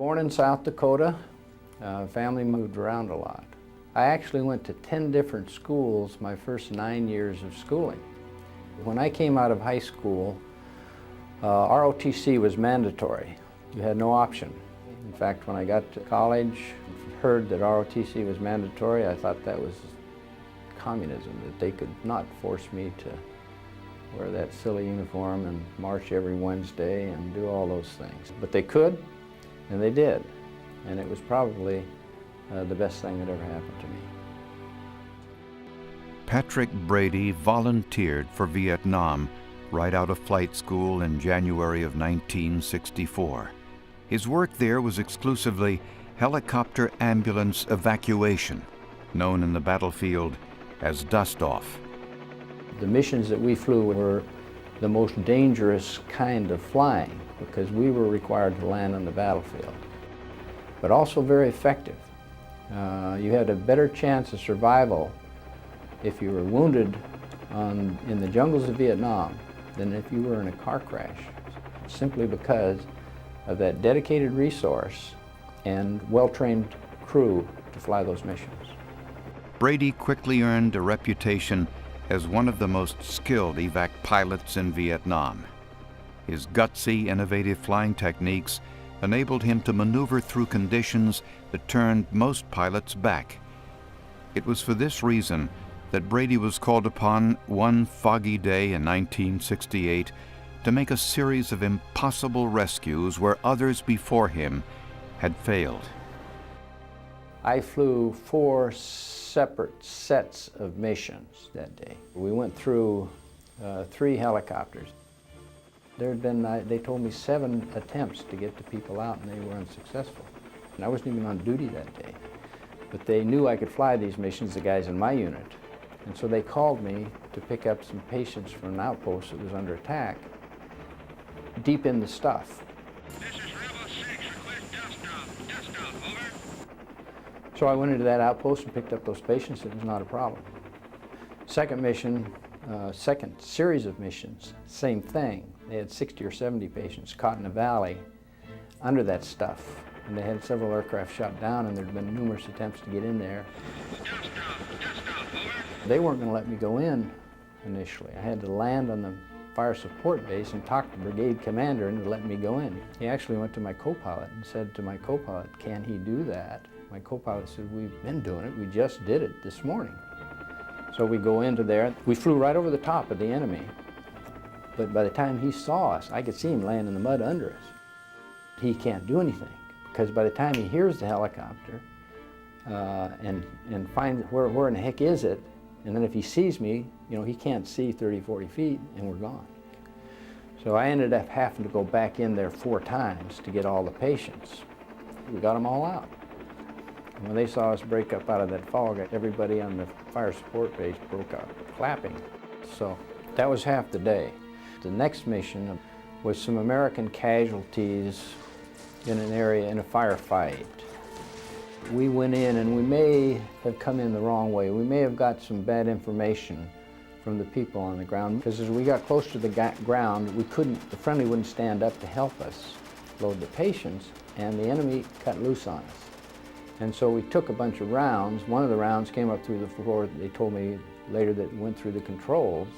Born in South Dakota, family moved around a lot. I actually went to 10 different schools my first 9 years of schooling. When I came out of high school, ROTC was mandatory. You had no option. In fact, when I got to college, heard that ROTC was mandatory, I thought that was communism, that they could not force me to wear that silly uniform and march every Wednesday and do all those things. But they could, and they did. And it was probably the best thing that ever happened to me. Patrick Brady volunteered for Vietnam right out of flight school in January of 1964. His work there was exclusively helicopter ambulance evacuation, known in the battlefield as dust-off. The missions that we flew were the most dangerous kind of flying because we were required to land on the battlefield, but also very effective. You had a better chance of survival if you were wounded in the jungles of Vietnam than if you were in a car crash, simply because of that dedicated resource and well-trained crew to fly those missions. Brady quickly earned a reputation as one of the most skilled evac pilots in Vietnam. His gutsy, innovative flying techniques enabled him to maneuver through conditions that turned most pilots back. It was for this reason that Brady was called upon one foggy day in 1968 to make a series of impossible rescues where others before him had failed. I flew 4 separate sets of missions that day. We went through 3 helicopters. There had been, they told me, 7 attempts to get the people out, and they were unsuccessful. And I wasn't even on duty that day. But they knew I could fly these missions, the guys in my unit. And so they called me to pick up some patients from an outpost that was under attack, deep in the stuff. This is Rebel 6, request dust off, over. So I went into that outpost and picked up those patients. It was not a problem. Second mission, second series of missions, same thing. They had 60 or 70 patients caught in a valley under that stuff. And they had several aircraft shot down, and there had been numerous attempts to get in there. Dust off, over. They weren't going to let me go in initially. I had to land on the fire support base and talk to the brigade commander into letting me go in. He actually went to my co-pilot and said to my co-pilot, "Can he do that?" My co-pilot said, "We've been doing it. We just did it this morning." So we go into there. We flew right over the top of the enemy. But by the time he saw us, I could see him laying in the mud under us. He can't do anything, because by the time he hears the helicopter and finds where in the heck is it, and then if he sees me, you know, he can't see 30, 40 feet, and we're gone. So I ended up having to go back in there 4 times to get all the patients. We got them all out. And when they saw us break up out of that fog, everybody on the fire support base broke out clapping. So that was half the day. The next mission was some American casualties in an area in a firefight. We went in, and we may have come in the wrong way. We may have got some bad information from the people on the ground, because as we got close to the ground, the friendly wouldn't stand up to help us load the patients, and the enemy cut loose on us. And so we took a bunch of rounds. One of the rounds came up through the floor. They told me later that it went through the controls,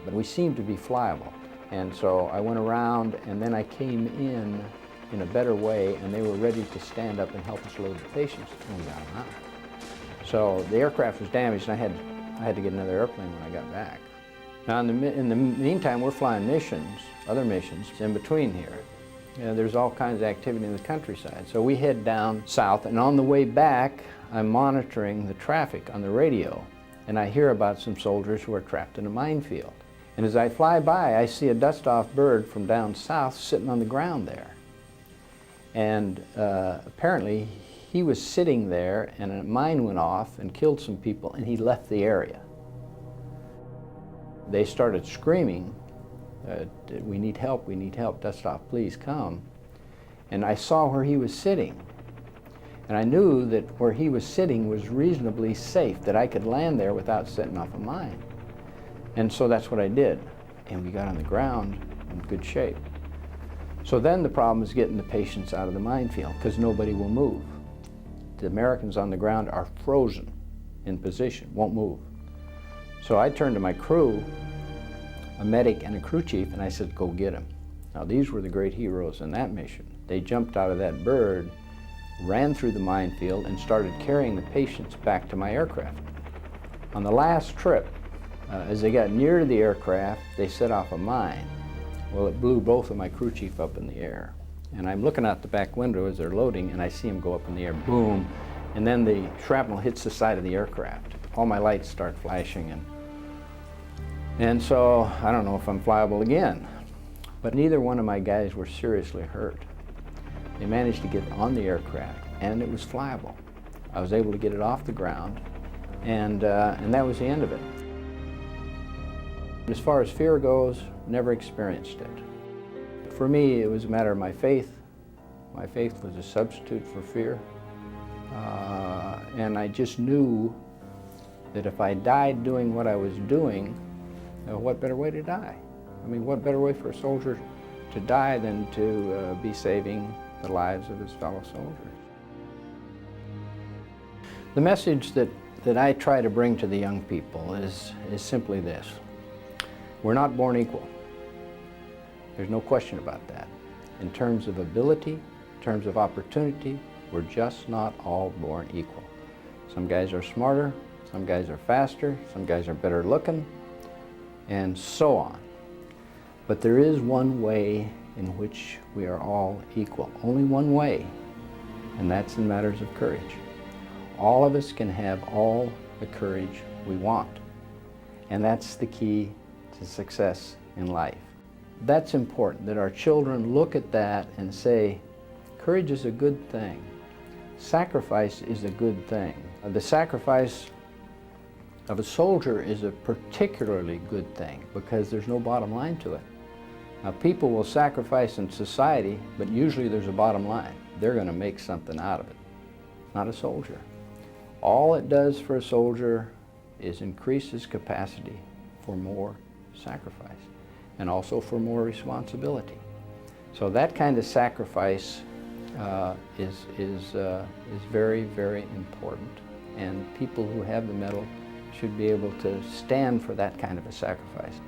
but we seemed to be flyable. And so I went around, and then I came in a better way, and they were ready to stand up and help us load the patients, and we got them out. So the aircraft was damaged, and I had to get another airplane when I got back. Now in the meantime, we're flying missions, other missions in between here. You know, there's all kinds of activity in the countryside. So we head down south, and on the way back, I'm monitoring the traffic on the radio, and I hear about some soldiers who are trapped in a minefield. And as I fly by, I see a dust-off bird from down south sitting on the ground there. And apparently, he was sitting there, and a mine went off and killed some people, and he left the area. They started screaming, "We need help, dust-off, please come." And I saw where he was sitting. And I knew that where he was sitting was reasonably safe, that I could land there without setting off a mine. And so that's what I did. And we got on the ground in good shape. So then the problem is getting the patients out of the minefield because nobody will move. The Americans on the ground are frozen in position, won't move. So I turned to my crew, a medic and a crew chief, and I said, go get him. Now these were the great heroes in that mission. They jumped out of that bird, ran through the minefield, and started carrying the patients back to my aircraft. On the last trip, as they got near to the aircraft, they set off a mine. Well, it blew both of my crew chief up in the air. And I'm looking out the back window as they're loading, and I see them go up in the air, boom, and then the shrapnel hits the side of the aircraft. All my lights start flashing, and so I don't know if I'm flyable again. But neither one of my guys were seriously hurt. They managed to get on the aircraft, and it was flyable. I was able to get it off the ground, and that was the end of it. As far as fear goes, never experienced it. For me, it was a matter of my faith. My faith was a substitute for fear. And I just knew that if I died doing what I was doing, what better way to die? I mean, what better way for a soldier to die than to be saving the lives of his fellow soldiers? The message that I try to bring to the young people is simply this. We're not born equal. There's no question about that. In terms of ability, in terms of opportunity, we're just not all born equal. Some guys are smarter, some guys are faster, some guys are better looking, and so on. But there is one way in which we are all equal. Only one way, and that's in matters of courage. All of us can have all the courage we want, and that's the key to success in life. That's important, that our children look at that and say, courage is a good thing. Sacrifice is a good thing. The sacrifice of a soldier is a particularly good thing because there's no bottom line to it. Now, people will sacrifice in society, but usually there's a bottom line. They're going to make something out of it, not a soldier. All it does for a soldier is increase his capacity for more sacrifice and also for more responsibility. So that kind of sacrifice is very, very important, and people who have the medal should be able to stand for that kind of a sacrifice.